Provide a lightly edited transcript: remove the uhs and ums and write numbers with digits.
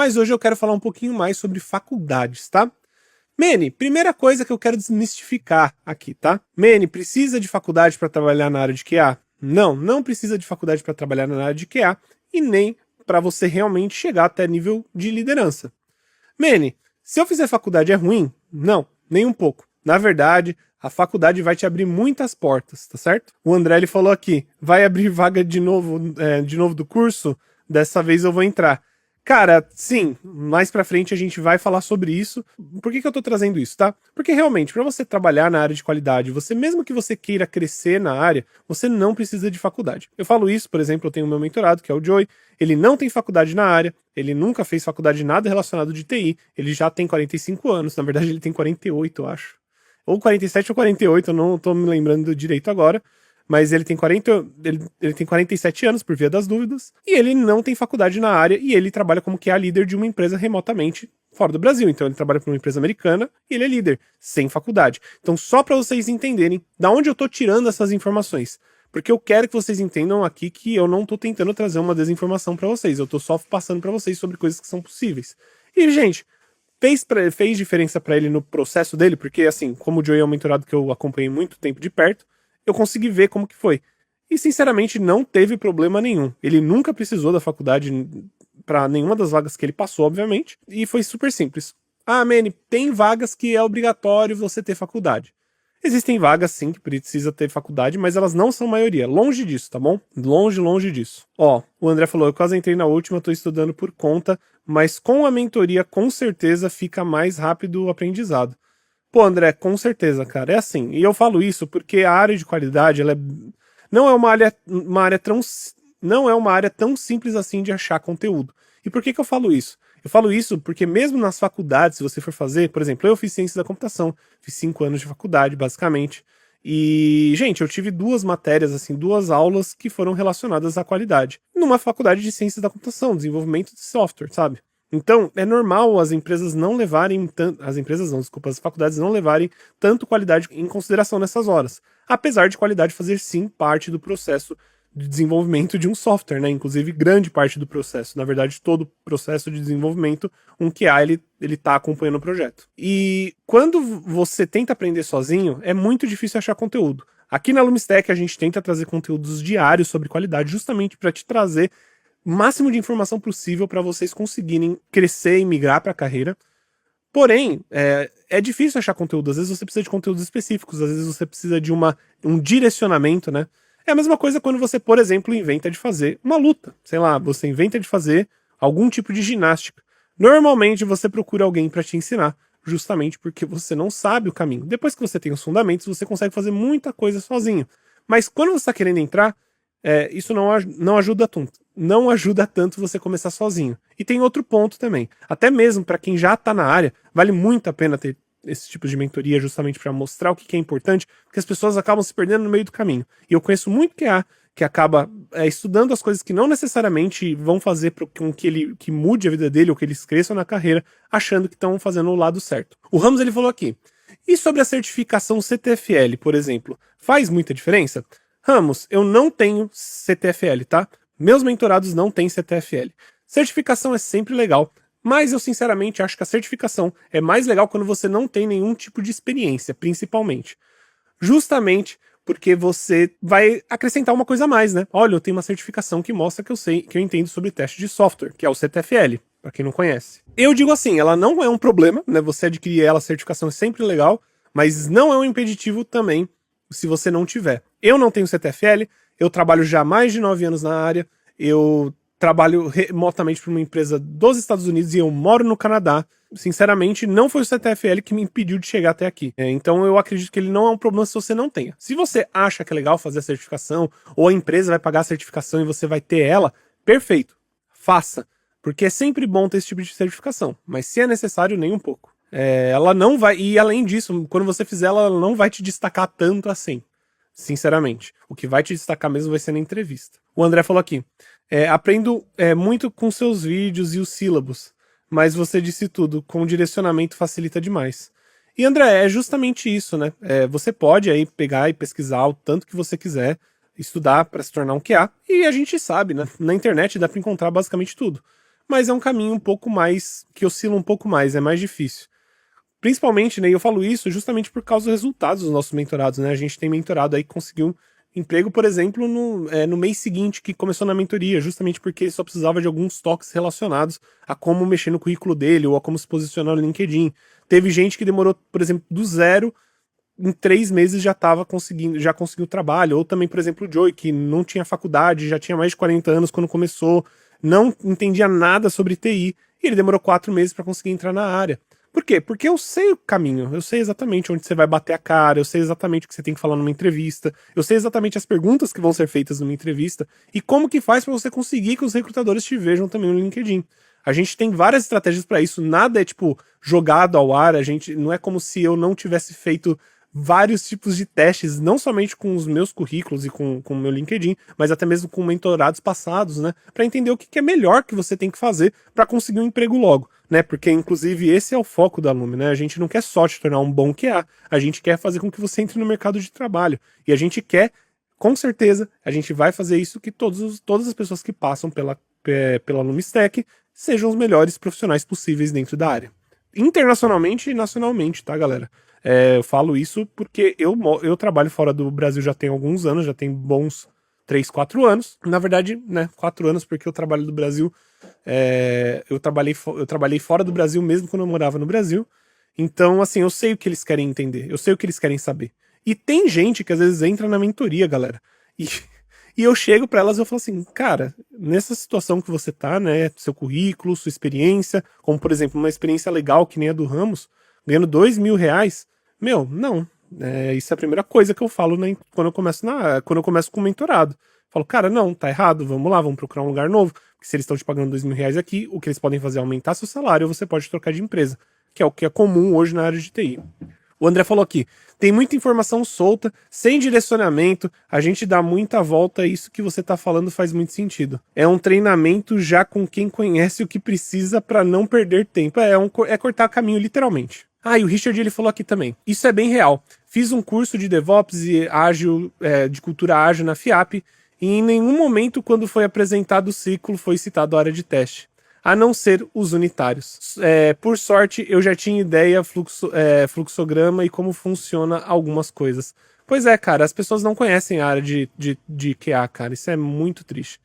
mas hoje eu quero falar um pouquinho mais sobre faculdades, tá? Mene, primeira coisa que eu quero desmistificar aqui, tá? Mene, precisa de faculdade para trabalhar na área de QA? Não, não precisa de faculdade para trabalhar na área de QA e nem para você realmente chegar até nível de liderança. Mene, se eu fizer faculdade é ruim? Não, nem um pouco. Na verdade, a faculdade vai te abrir muitas portas, tá certo? O André ele falou aqui, vai abrir vaga de novo do curso? Dessa vez eu vou entrar. Cara, sim, mais pra frente a gente vai falar sobre isso. Por que eu tô trazendo isso, tá? Porque realmente, pra você trabalhar na área de qualidade, mesmo que você queira crescer na área, você não precisa de faculdade. Eu falo isso, por exemplo, eu tenho o meu mentorado, que é o Joey, ele não tem faculdade na área, ele nunca fez faculdade de nada relacionado de TI, ele já tem 45 anos, na verdade ele tem 48, eu acho. Ou 47 ou 48, eu não tô me lembrando direito agora. Mas ele tem 47 anos, por via das dúvidas, e ele não tem faculdade na área, e ele trabalha como que é a líder de uma empresa remotamente fora do Brasil. Então ele trabalha para uma empresa americana, e ele é líder, sem faculdade. Então só para vocês entenderem da onde eu tô tirando essas informações. Porque eu quero que vocês entendam aqui que eu não tô tentando trazer uma desinformação para vocês, eu tô só passando para vocês sobre coisas que são possíveis. E, gente, fez diferença para ele no processo dele, porque assim, como o Joey é um mentorado que eu acompanhei muito tempo de perto, eu consegui ver como que foi. E, sinceramente, não teve problema nenhum. Ele nunca precisou da faculdade para nenhuma das vagas que ele passou, obviamente. E foi super simples. Ah, Manny, tem vagas que é obrigatório você ter faculdade. Existem vagas, sim, que precisa ter faculdade, mas elas não são maioria. Longe disso, tá bom? Longe, longe disso. Ó, o André falou, eu quase entrei na última, tô estudando por conta, mas com a mentoria, com certeza, fica mais rápido o aprendizado. Pô, André, com certeza, cara. É assim. E eu falo isso porque a área de qualidade, não é não é uma área tão simples assim de achar conteúdo. E por que eu falo isso? Eu falo isso porque mesmo nas faculdades, se você for fazer, por exemplo, eu fiz ciência da computação, fiz 5 anos de faculdade, basicamente. E, gente, eu tive 2 matérias, assim, 2 aulas que foram relacionadas à qualidade. Numa faculdade de ciência da computação, desenvolvimento de software, sabe? Então, é normal as empresas não levarem tanto. As faculdades não levarem tanto qualidade em consideração nessas horas. Apesar de qualidade fazer sim parte do processo de desenvolvimento de um software, né? Inclusive, grande parte do processo. Na verdade, todo o processo de desenvolvimento, um QA, ele tá acompanhando o projeto. E quando você tenta aprender sozinho, é muito difícil achar conteúdo. Aqui na Lumistech, a gente tenta trazer conteúdos diários sobre qualidade, justamente para te trazer máximo de informação possível para vocês conseguirem crescer e migrar para a carreira. Porém, é difícil achar conteúdo. Às vezes você precisa de conteúdos específicos, às vezes você precisa de um direcionamento, né? É a mesma coisa quando você, por exemplo, inventa de fazer uma luta. Sei lá, você inventa de fazer algum tipo de ginástica. Normalmente você procura alguém para te ensinar, justamente porque você não sabe o caminho. Depois que você tem os fundamentos, você consegue fazer muita coisa sozinho. Mas quando você está querendo entrar, isso não ajuda tanto. Não ajuda tanto você começar sozinho. E tem outro ponto também. Até mesmo para quem já está na área, vale muito a pena ter esse tipo de mentoria justamente para mostrar o que é importante, porque as pessoas acabam se perdendo no meio do caminho. E eu conheço muito que acaba estudando as coisas que não necessariamente vão fazer com que mude a vida dele ou que eles cresçam na carreira, achando que estão fazendo o lado certo. O Ramos ele falou aqui, e sobre a certificação CTFL, por exemplo, faz muita diferença? Ramos, eu não tenho CTFL, tá? Meus mentorados não têm CTFL. Certificação é sempre legal, mas eu sinceramente acho que a certificação é mais legal quando você não tem nenhum tipo de experiência, principalmente. Justamente porque você vai acrescentar uma coisa a mais, né? Olha, eu tenho uma certificação que mostra que eu entendo sobre teste de software, que é o CTFL, para quem não conhece. Eu digo assim, ela não é um problema, né? Você adquirir ela, a certificação é sempre legal, mas não é um impeditivo também se você não tiver. Eu não tenho CTFL, eu trabalho já há mais de 9 anos na área, eu trabalho remotamente para uma empresa dos Estados Unidos e eu moro no Canadá. Sinceramente, não foi o CTFL que me impediu de chegar até aqui. Então eu acredito que ele não é um problema se você não tenha. Se você acha que é legal fazer a certificação, ou a empresa vai pagar a certificação e você vai ter ela, perfeito, faça. Porque é sempre bom ter esse tipo de certificação, mas se é necessário, nem um pouco. Ela não vai, e além disso, quando você fizer ela não vai te destacar tanto assim. Sinceramente. O que vai te destacar mesmo vai ser na entrevista. O André falou aqui, aprendo muito com seus vídeos e os sílabos, mas você disse tudo, com direcionamento facilita demais. E André, é justamente isso, né? Você pode aí pegar e pesquisar o tanto que você quiser, estudar para se tornar um QA, e a gente sabe, né? Na internet dá para encontrar basicamente tudo. mas é um caminho um pouco mais, que oscila um pouco mais, é mais difícil. Principalmente, né, e eu falo isso justamente por causa dos resultados dos nossos mentorados, né, a gente tem mentorado aí que conseguiu um emprego, por exemplo, no mês seguinte que começou na mentoria, justamente porque ele só precisava de alguns toques relacionados a como mexer no currículo dele ou a como se posicionar no LinkedIn. Teve gente que demorou, por exemplo, do zero, em 3 meses já conseguiu trabalho, ou também, por exemplo, o Joey, que não tinha faculdade, já tinha mais de 40 anos quando começou, não entendia nada sobre TI, e ele demorou 4 meses para conseguir entrar na área. Por quê? Porque eu sei o caminho, eu sei exatamente onde você vai bater a cara, eu sei exatamente o que você tem que falar numa entrevista, eu sei exatamente as perguntas que vão ser feitas numa entrevista, e como que faz para você conseguir que os recrutadores te vejam também no LinkedIn. A gente tem várias estratégias para isso, nada é tipo jogado ao ar, a gente não é como se eu não tivesse feito vários tipos de testes, não somente com os meus currículos e com o meu LinkedIn, mas até mesmo com mentorados passados, né, para entender o que é melhor que você tem que fazer para conseguir um emprego logo, né, porque inclusive esse é o foco da Lume, né, a gente não quer só te tornar um bom QA, a gente quer fazer com que você entre no mercado de trabalho, e a gente quer, com certeza, a gente vai fazer isso que todas as pessoas que passam pela Lume Stack sejam os melhores profissionais possíveis dentro da área. Internacionalmente e nacionalmente, tá, galera? Eu falo isso porque eu trabalho fora do Brasil já tem alguns anos, já tem bons 3, 4 anos. Na verdade, né, 4 anos, porque eu trabalho do Brasil. Eu trabalhei fora do Brasil mesmo quando eu morava no Brasil. Então, assim, eu sei o que eles querem entender, eu sei o que eles querem saber. E tem gente que às vezes entra na mentoria, galera. E eu chego pra elas e eu falo assim, cara, nessa situação que você tá, né, seu currículo, sua experiência, como por exemplo, uma experiência legal que nem a do Ramos, ganhando R$ 2.000, meu, não. Isso é a primeira coisa que eu falo, né, quando eu começo com o mentorado. Falo, cara, não, tá errado, vamos lá, vamos procurar um lugar novo. Porque se eles estão te pagando R$ 2.000 aqui, o que eles podem fazer é aumentar seu salário ou você pode trocar de empresa, que é o que é comum hoje na área de TI. O André falou aqui, tem muita informação solta, sem direcionamento, a gente dá muita volta e isso que você tá falando faz muito sentido. É um treinamento já com quem conhece o que precisa para não perder tempo. É cortar caminho, literalmente. Ah, e o Richard ele falou aqui também. Isso é bem real. Fiz um curso de DevOps e ágil, de cultura ágil na FIAP, e em nenhum momento, quando foi apresentado o ciclo, foi citado a área de teste. A não ser os unitários. Por sorte, eu já tinha ideia, fluxograma e como funciona algumas coisas. Pois é, cara, as pessoas não conhecem a área de QA, cara. Isso é muito triste.